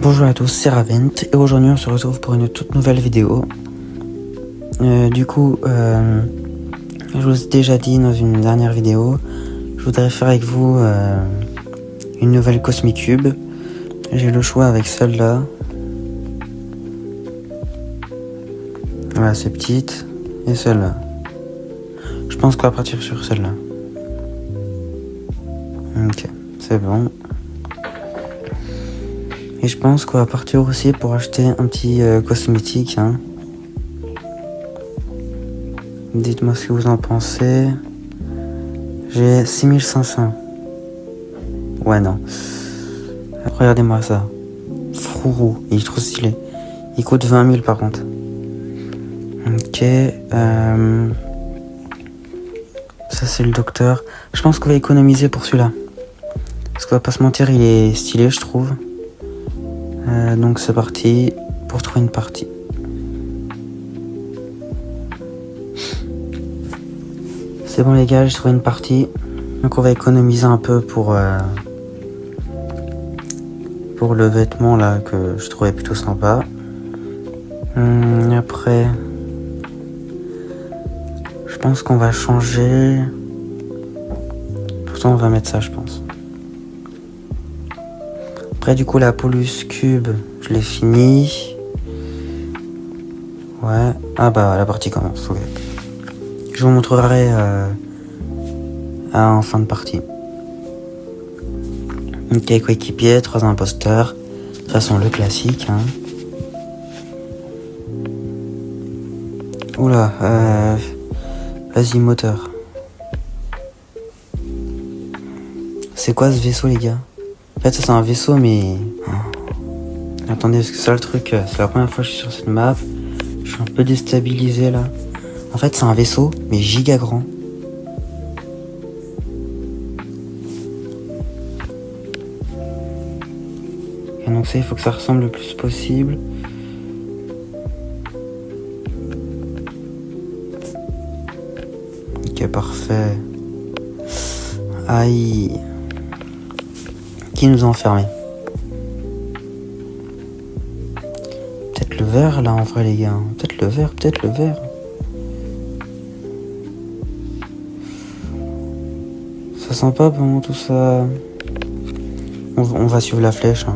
Bonjour à tous, c'est Ravent et aujourd'hui on se retrouve pour une toute nouvelle vidéo. Je vous ai déjà dit dans une dernière vidéo, je voudrais faire avec vous une nouvelle Cosmic Cube. J'ai le choix avec celle-là. Voilà, c'est petite et celle-là. Je pense qu'on va partir sur celle-là. Ok, c'est bon. Et je pense qu'on va partir aussi pour acheter un petit cosmétique. Hein. Dites-moi ce que vous en pensez. J'ai 6500. Ouais, non. Regardez-moi ça. Frourou, il est trop stylé. Il coûte 20 000 par contre. Ok. Ça, c'est le docteur. Je pense qu'on va économiser pour celui-là. Parce qu'on va pas se mentir, il est stylé, je trouve. Donc c'est parti pour trouver une partie. C'est bon les gars, j'ai trouvé une partie. Donc on va économiser un peu pour le vêtement là que je trouvais plutôt sympa. Après, je pense qu'on va changer. Pourtant on va mettre ça je pense. Après du coup la Polus Cube, je l'ai fini. Ouais. Ah bah la partie commence, ok. Je vous montrerai en fin de partie. Ok, coéquipier, 3 imposteurs. De toute façon le classique hein. Oula, vas-y moteur. C'est quoi ce vaisseau les gars? En fait ça c'est un vaisseau mais... Attendez parce que ça le truc, c'est la première fois que je suis sur cette map. Je suis un peu déstabilisé là. En fait c'est un vaisseau mais giga grand. Et donc ça il faut que ça ressemble le plus possible. Ok parfait. Aïe. Qui nous a enfermés? Peut-être le vert là en vrai les gars. Peut-être le vert, peut-être le vert. Ça sent pas bon tout ça. On va suivre la flèche. Hein.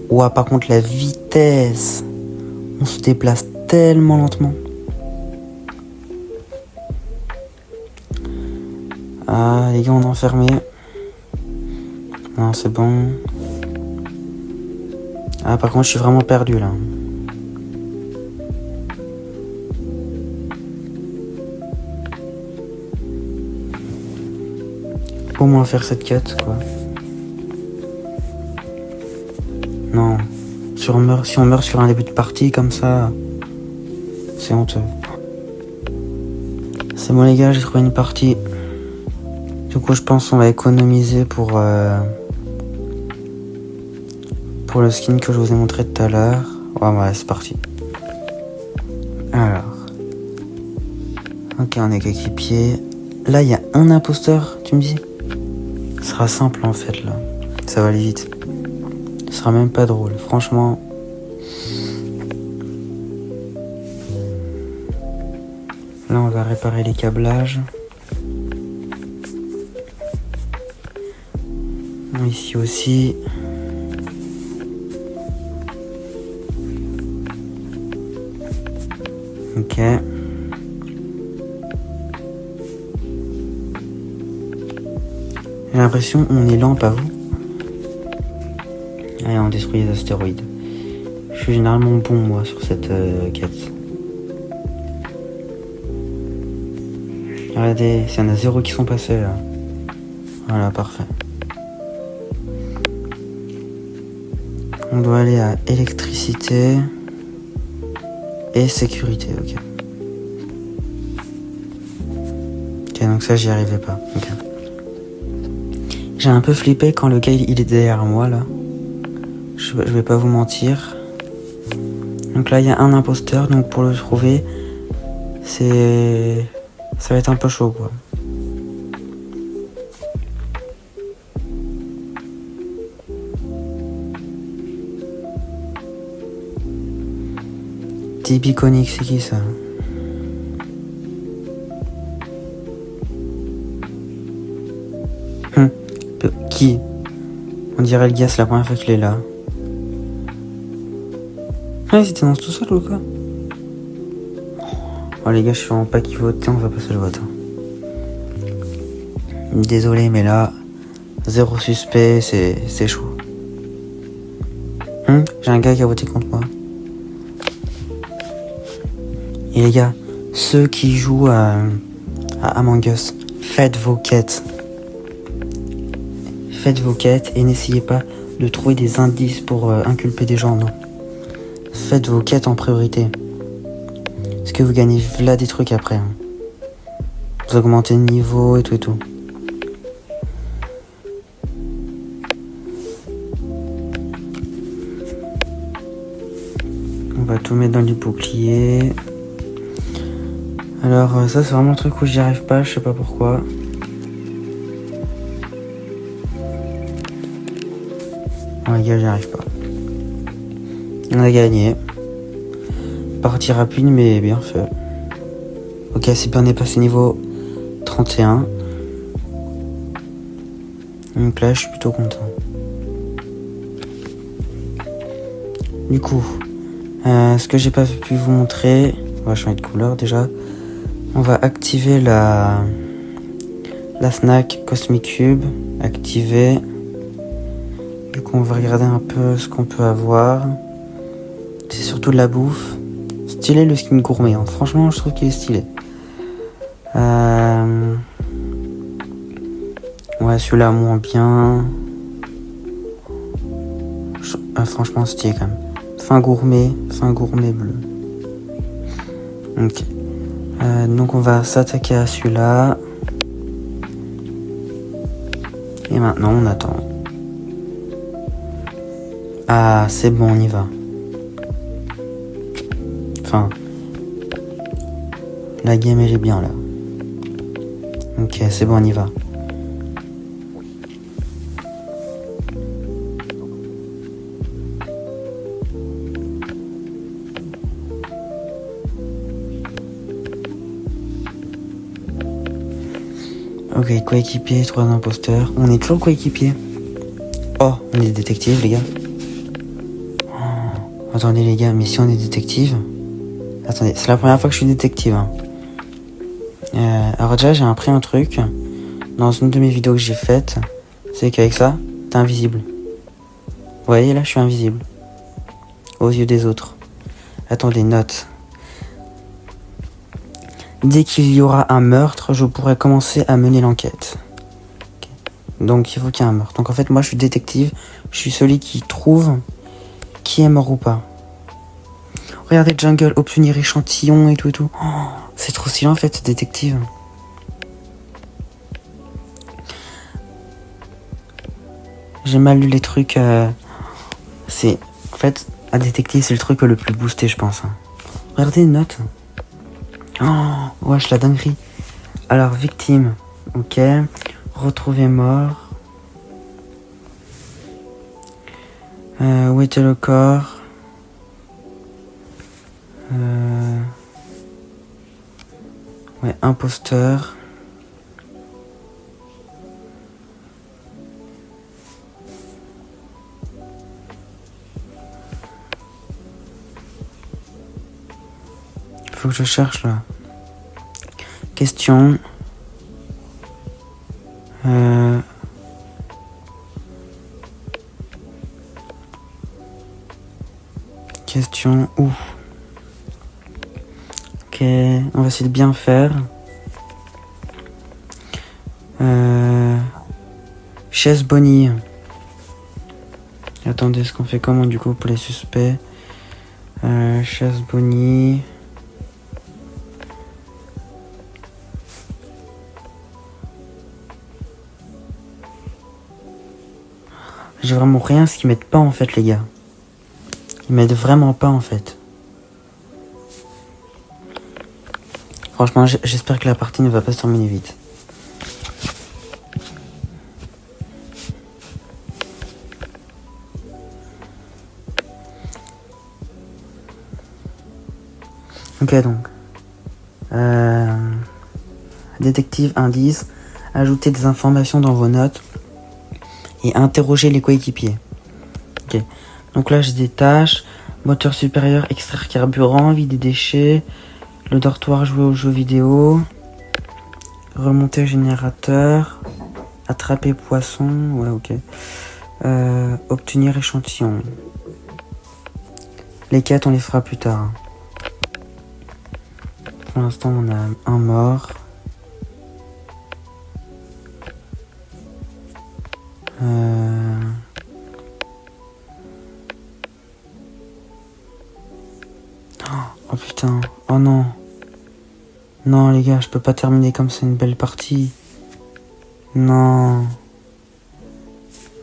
Ouah par contre la vitesse. On se déplace tellement lentement. Ah les gars on est enfermés. Non c'est bon. Ah par contre je suis vraiment perdu là. Au moins faire cette quête quoi. Non. Si on meurt sur un début de partie comme ça, c'est honteux. C'est bon les gars, j'ai trouvé une partie. Du coup je pense qu'on va économiser pour le skin que je vous ai montré tout à l'heure. Ouais c'est parti. Alors. Ok on est qu'équipier. Là il y a un imposteur, tu me dis? Ce sera simple en fait là. Ça va aller vite. Ce sera même pas drôle, franchement. Là on va réparer les câblages. Ici aussi. Ok. J'ai l'impression on est lent, pas vous? Allez, on détruit les astéroïdes. Je suis généralement bon moi sur cette quête. Regardez, il y en a 0 qui sont passés là. Voilà, parfait. On doit aller à électricité et sécurité, ok. Ok, donc ça j'y arrivais pas. Ok. J'ai un peu flippé quand le gars il est derrière moi là. Je vais pas vous mentir. Donc là il y a un imposteur, donc pour le trouver, ça va être un peu chaud quoi. Type iconique, c'est qui ça? Qui? On dirait le gars, c'est la première fois qu'il est là. Ah, il s'était tout seul ou quoi? Oh les gars, je suis vraiment pas qui vote, on va passer le vote. Désolé, mais là, zéro suspect, c'est chaud. J'ai un gars qui a voté contre moi. Et les gars, ceux qui jouent à Among Us, faites vos quêtes. Faites vos quêtes et n'essayez pas de trouver des indices pour inculper des gens, non. Faites vos quêtes en priorité. Parce que vous gagnez là des trucs après. Vous augmentez le niveau et tout et tout. On va tout mettre dans les boucliers. Alors ça c'est vraiment le truc où j'y arrive pas, je sais pas pourquoi. Oh les gars, j'y arrive pas. On a gagné. Partie rapide mais bien fait. Ok, c'est bien, on est passé niveau 31. Donc là je suis plutôt content. Du coup, ce que j'ai pas pu vous montrer, on va changer de couleur déjà. On va activer la snack Cosmic Cube. Activer. Du coup on va regarder un peu ce qu'on peut avoir. C'est surtout de la bouffe. Stylé le skin gourmet, hein. Franchement je trouve qu'il est stylé. Ouais, celui-là moins bien. Franchement stylé quand même. Fin gourmet bleu. Ok. Donc on va s'attaquer à celui-là. Et maintenant on attend. Ah c'est bon, on y va. Enfin, la game elle est bien là. Ok, c'est bon, on y va. Ok, coéquipier, 3 imposteurs. On est toujours coéquipier. Oh, on est détective, les gars. Oh, attendez, les gars, mais si on est détective. Attendez, c'est la première fois que je suis détective. Hein. Alors, déjà, j'ai appris un truc dans une de mes vidéos que j'ai faites. C'est qu'avec ça, t'es invisible. Vous voyez, là, je suis invisible. Aux yeux des autres. Attendez, note. Dès qu'il y aura un meurtre, je pourrai commencer à mener l'enquête. Okay. Donc il faut qu'il y ait un meurtre. Donc en fait moi je suis détective. Je suis celui qui trouve qui est mort ou pas. Regardez Jungle, obtenir échantillon et tout et tout. Oh, c'est trop stylé en fait, détective. J'ai mal lu les trucs. C'est en fait un détective, c'est le truc le plus boosté je pense. Regardez une note. Oh, wesh, la dinguerie. Alors, victime. Ok. Retrouvé mort. Où était le corps? Ouais, imposteur. Faut que je cherche là. Question. Question où? Ok, on va essayer de bien faire. Chaise Bonnie. Attendez, est-ce qu'on fait comment du coup pour les suspects? Chaise Bonnie. J'ai vraiment rien ce qu'ils mettent pas en fait les gars. Ils m'aident vraiment pas en fait. Franchement j'espère que la partie ne va pas se terminer vite. Ok, donc. Détective, indice, ajouter des informations dans vos notes et interroger les coéquipiers. Ok. Donc là, j'ai des tâches. Moteur supérieur, extraire carburant, vider déchets. Le dortoir, jouer aux jeux vidéo. Remonter générateur. Attraper poisson. Ouais, ok. Obtenir échantillon. Les quêtes, on les fera plus tard. Pour l'instant, on a un mort. Oh putain. Oh non. Non, les gars, je peux pas terminer comme ça une belle partie. Non.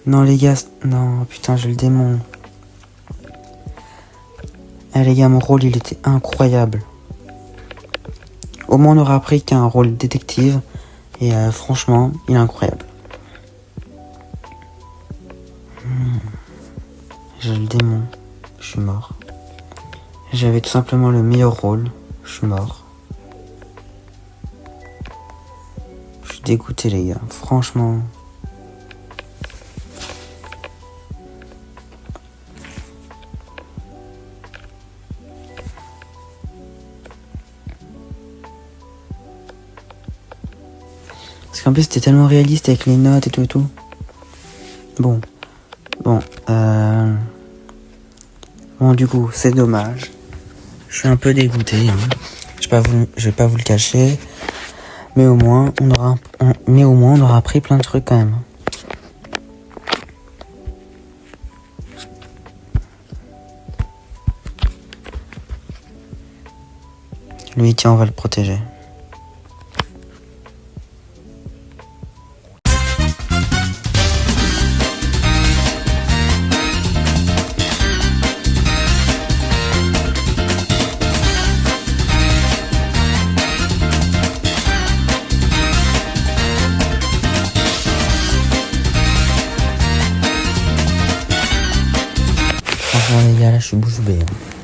Non, les gars. Non, putain, j'ai le démon. Eh, les gars, mon rôle, il était incroyable. Au moins, on aura appris qu'il y a un rôle détective. Et franchement, il est incroyable. J'ai le démon. Je suis mort. J'avais tout simplement le meilleur rôle. Je suis mort. Je suis dégoûté, les gars. Franchement. Parce qu'en plus, c'était tellement réaliste avec les notes et tout et tout. Bon. Bon, du coup, c'est dommage. Je suis un peu dégoûté. Hein. Je vais pas vous le cacher. Mais au moins, on aura appris plein de trucs quand même. Lui, tiens, on va le protéger. Franchement, les gars, là, je suis bouche bée. Hein.